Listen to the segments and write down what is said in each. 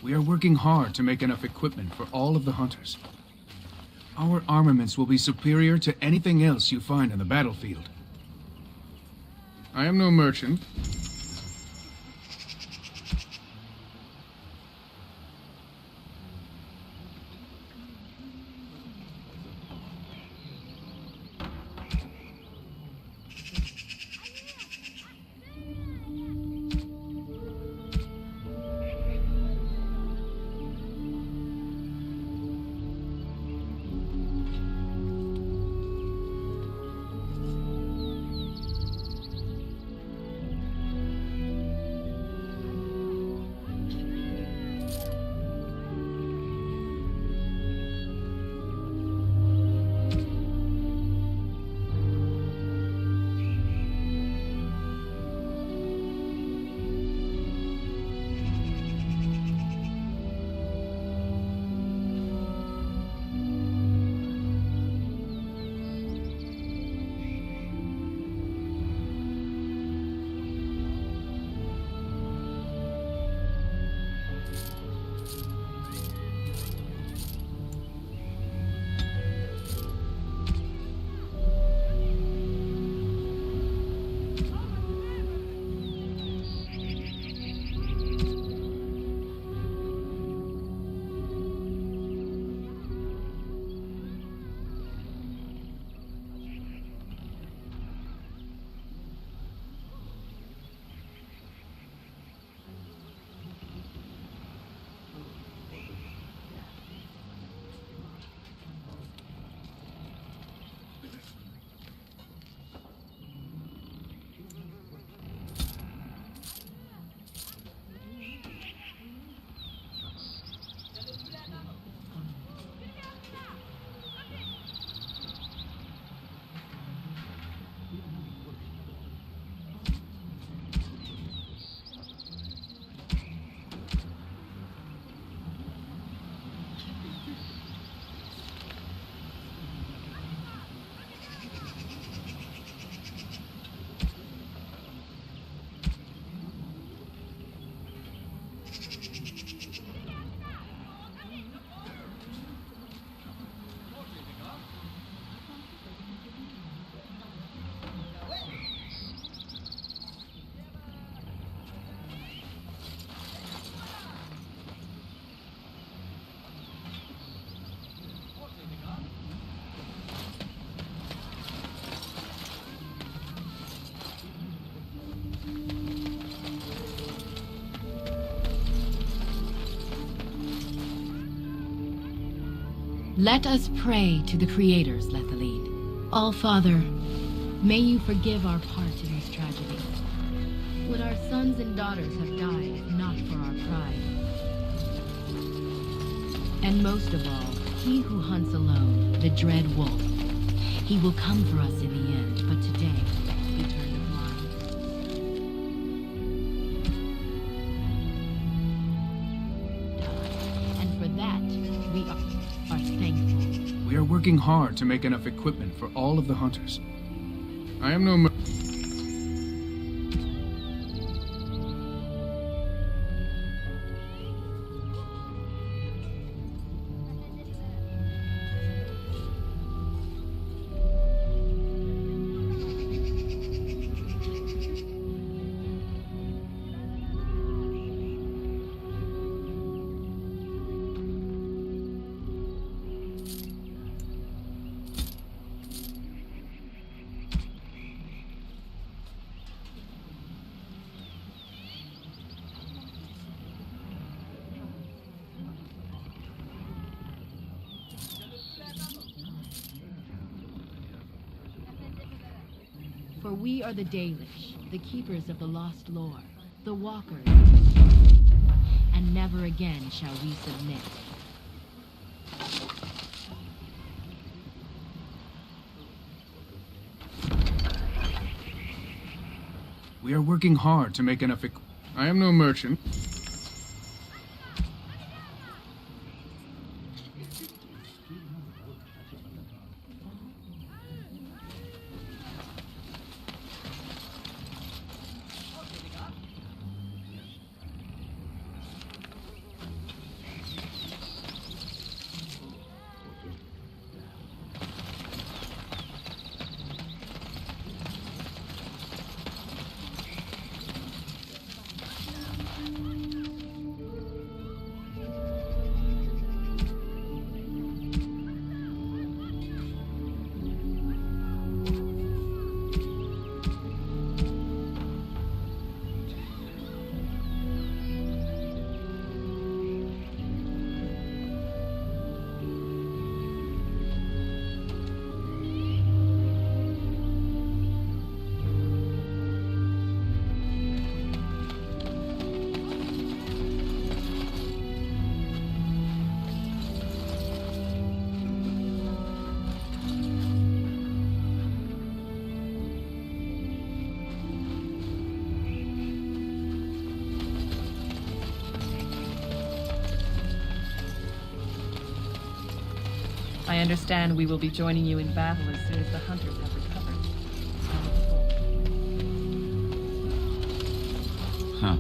We are working hard to make enough equipment for all of the hunters. Our armaments will be superior to anything else you find on the battlefield. I am no merchant. Let us pray to the creators, Lethalid. All-Father, may you forgive our part in this tragedy. Would our sons and daughters have died if not for our pride? And most of all, he who hunts alone, the dread wolf. He will come for us in the end, but today, he turned a blind. And for that, we are thankful. We are working hard to make enough equipment for all of the hunters. I am no merchant. For we are the Dalish, the keepers of the lost lore, the walkers, and never again shall we submit. We are working hard to make enough I am no merchant. I understand we will be joining you in battle as soon as the hunters have recovered. Huh.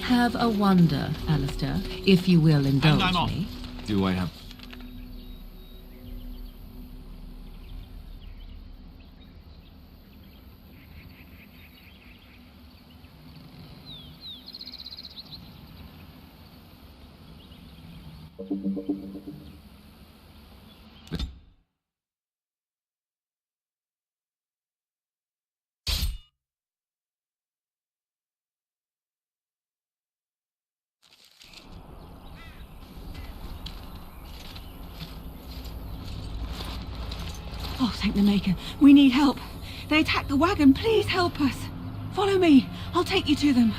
have a wonder, Alistair, if you will indulge I'm off. me. Do I have... Oh, thank the Maker. We need help. They attacked the wagon. Please help us. Follow me. I'll take you to them.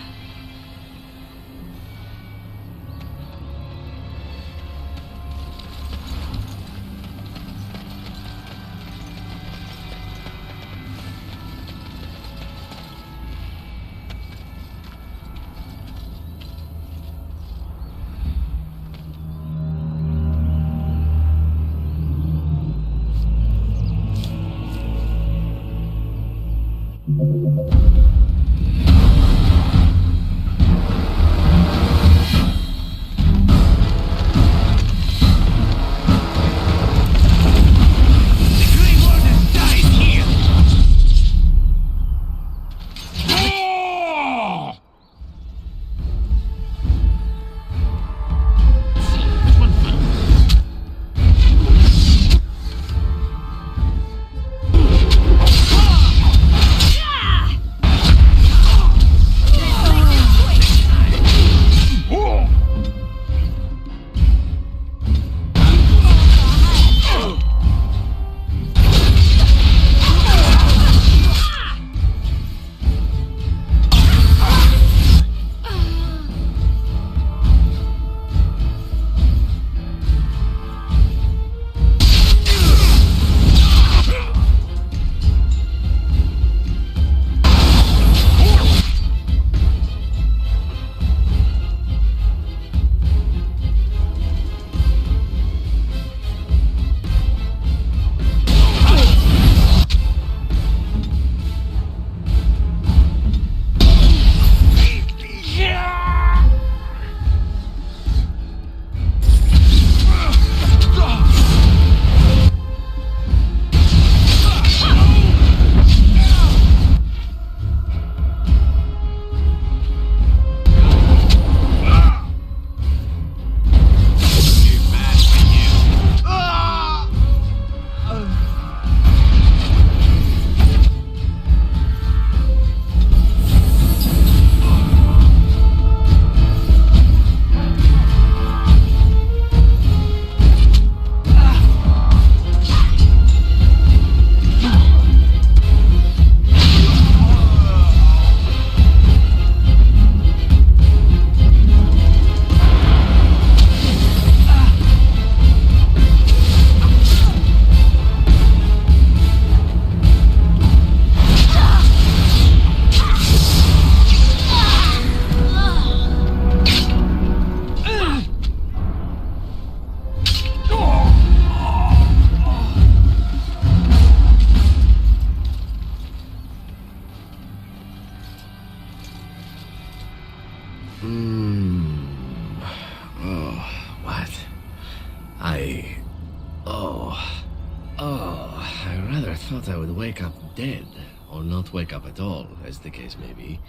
I rather thought I would wake up dead, or not wake up at all, as the case may be.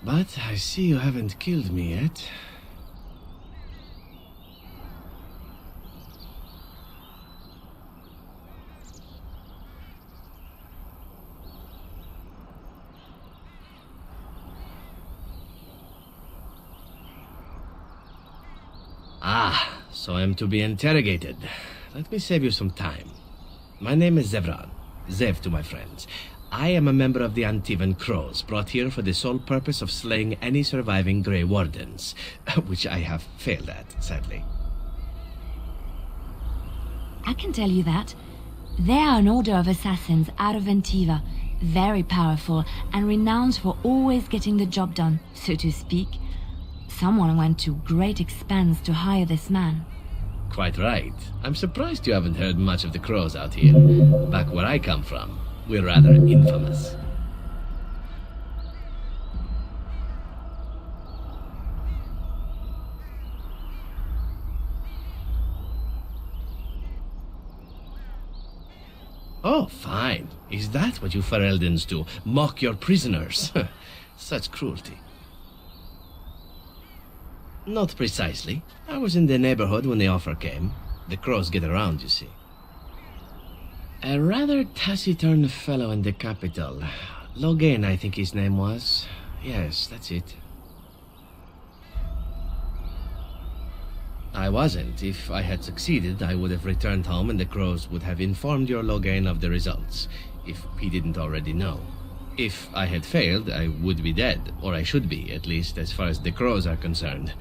But I see you haven't killed me yet. Ah, so I'm to be interrogated. Let me save you some time. My name is Zevran. Zev to my friends. I am a member of the Antivan Crows, brought here for the sole purpose of slaying any surviving Grey Wardens, which I have failed at, sadly. I can tell you that. They are an order of assassins out of Antiva, very powerful and renowned for always getting the job done, so to speak. Someone went to great expense to hire this man. Quite right. I'm surprised you haven't heard much of the Crows out here. Back where I come from, we're rather infamous. Oh, fine. Is that what you Fereldans do? Mock your prisoners? Such cruelty. Not precisely. I was in the neighborhood when the offer came. The crows get around, you see. A rather taciturn fellow in the capital. Logain, I think his name was. Yes, that's it. I wasn't. If I had succeeded, I would have returned home and the crows would have informed your Logain of the results, if he didn't already know. If I had failed, I would be dead, or I should be, at least as far as the crows are concerned.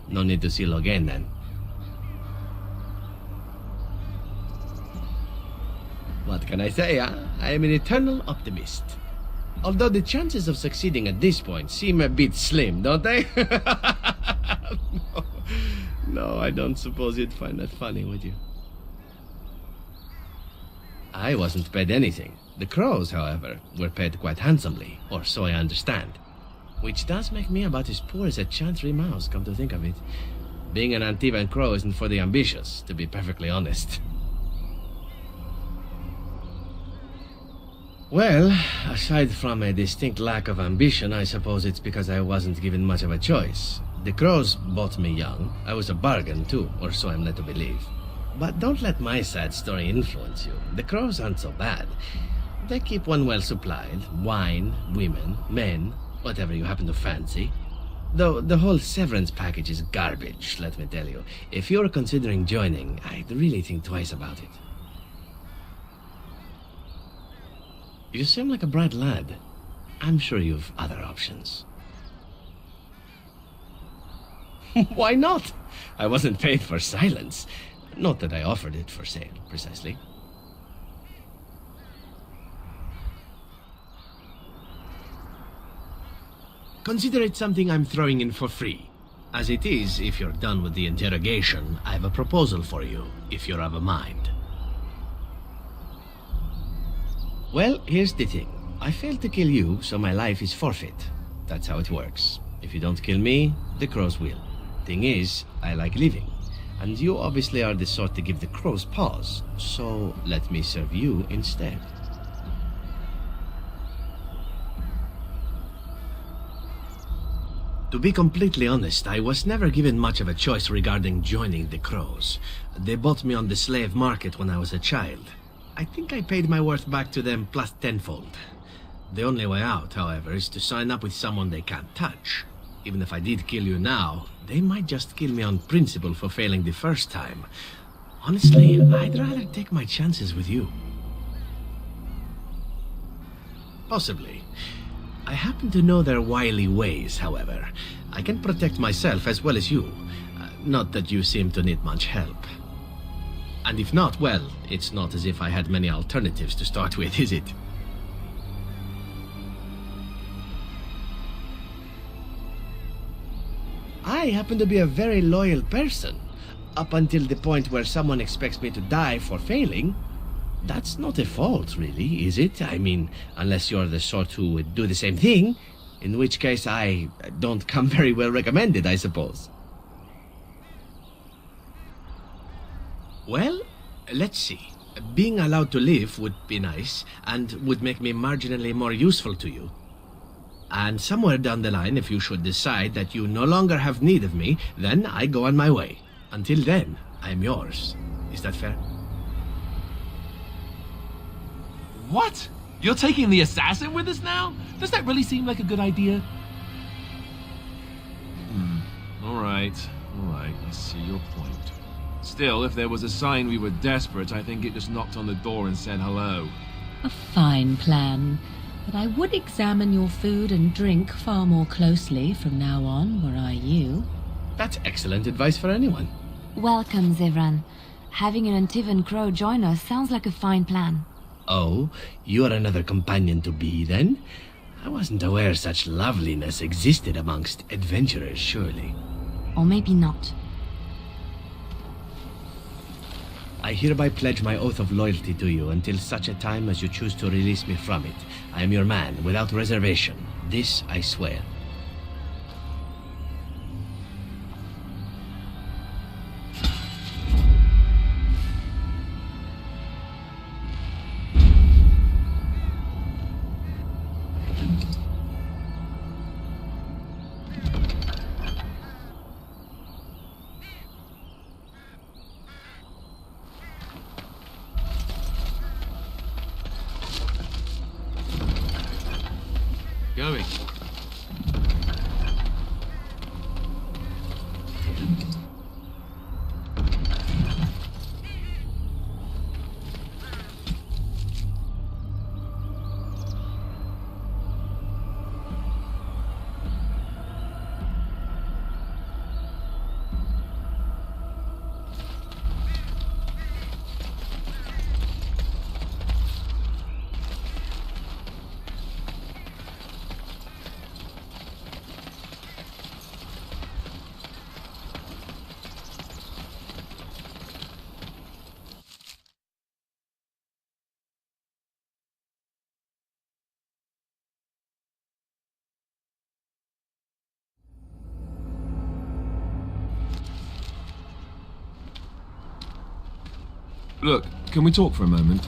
No need to see Logain then. What can I say, huh? I am an eternal optimist. Although the chances of succeeding at this point seem a bit slim, don't they? No, I don't suppose you'd find that funny, would you? I wasn't paid anything. The crows, however, were paid quite handsomely, or so I understand. Which does make me about as poor as a chantry mouse, come to think of it. Being an Antivan crow isn't for the ambitious, to be perfectly honest. Well, aside from a distinct lack of ambition, I suppose it's because I wasn't given much of a choice. The crows bought me young. I was a bargain, too, or so I'm led to believe. But don't let my sad story influence you. The crows aren't so bad. They keep one well supplied. Wine, women, men, whatever you happen to fancy. Though the whole severance package is garbage, let me tell you. If you're considering joining, I'd really think twice about it. You seem like a bright lad. I'm sure you've other options. Why not? I wasn't paid for silence. Not that I offered it for sale, precisely. Consider it something I'm throwing in for free. As it is, if you're done with the interrogation, I have a proposal for you, if you're of a mind. Well, here's the thing. I failed to kill you, so my life is forfeit. That's how it works. If you don't kill me, the crows will. Thing is, I like living. And you obviously are the sort to give the crows pause, so let me serve you instead. To be completely honest, I was never given much of a choice regarding joining the crows. They bought me on the slave market when I was a child. I think I paid my worth back to them plus tenfold. The only way out, however, is to sign up with someone they can't touch. Even if I did kill you now, they might just kill me on principle for failing the first time. Honestly, I'd rather take my chances with you. Possibly. I happen to know their wily ways, however. I can protect myself as well as you. Not that you seem to need much help. And if not, well, it's not as if I had many alternatives to start with, is it? I happen to be a very loyal person, up until the point where someone expects me to die for failing. That's not a fault, really, is it? I mean, unless you're the sort who would do the same thing, in which case I don't come very well recommended, I suppose. Well, let's see. Being allowed to live would be nice, and would make me marginally more useful to you. And somewhere down the line, if you should decide that you no longer have need of me, then I go on my way. Until then, I'm yours. Is that fair? What? You're taking the assassin with us now? Does that really seem like a good idea? Alright, I see your point. Still, if there was a sign we were desperate, I think it just knocked on the door and said hello. A fine plan. But I would examine your food and drink far more closely from now on, were I you. That's excellent advice for anyone. Welcome, Zevran. Having an Antivan crow join us sounds like a fine plan. Oh, you're another companion to be, then? I wasn't aware such loveliness existed amongst adventurers, surely. Or maybe not. I hereby pledge my oath of loyalty to you until such a time as you choose to release me from it. I am your man, without reservation. This I swear. going. Look, can we talk for a moment?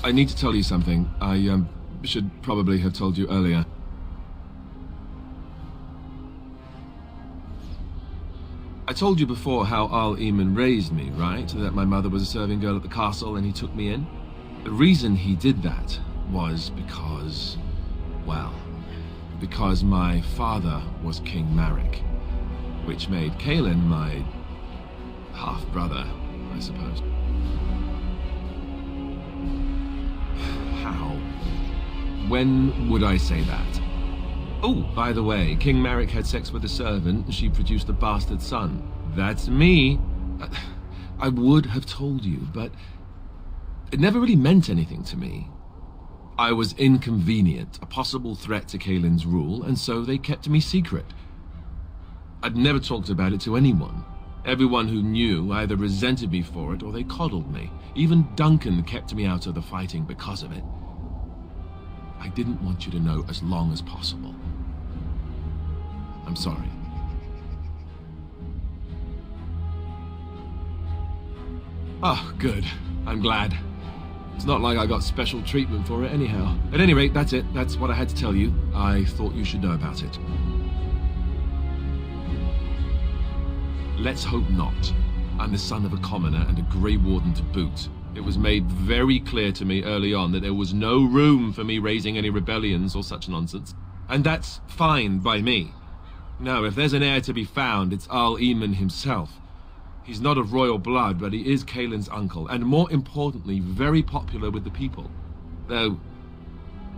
I need to tell you something. I should probably have told you earlier. I told you before how Al Eamon raised me, right? That my mother was a serving girl at the castle and he took me in. The reason he did that was because, well, because my father was King Marek, which made Kaelin my half-brother, I suppose. How? When would I say that? Oh, by the way, King Marek had sex with a servant and she produced a bastard son. That's me. I would have told you, but it never really meant anything to me. I was inconvenient, a possible threat to Kaelin's rule, and so they kept me secret. I'd never talked about it to anyone. Everyone who knew either resented me for it or they coddled me. Even Duncan kept me out of the fighting because of it. I didn't want you to know as long as possible. I'm sorry. Oh, good. I'm glad. It's not like I got special treatment for it anyhow. At any rate, that's it. That's what I had to tell you. I thought you should know about it. Let's hope not. I'm the son of a commoner and a Grey Warden to boot. It was made very clear to me early on that there was no room for me raising any rebellions or such nonsense. And that's fine by me. Now, if there's an heir to be found, it's Al Eamon himself. He's not of royal blood, but he is Kaelin's uncle, and more importantly, very popular with the people. Though,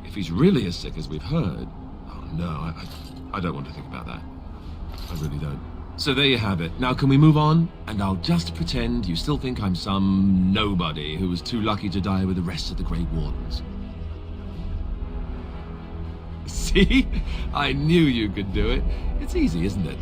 if he's really as sick as we've heard... Oh no, I don't want to think about that. I really don't. So there you have it. Now can we move on? And I'll just pretend you still think I'm some nobody who was too lucky to die with the rest of the Grey Wardens. See? I knew you could do it. It's easy, isn't it?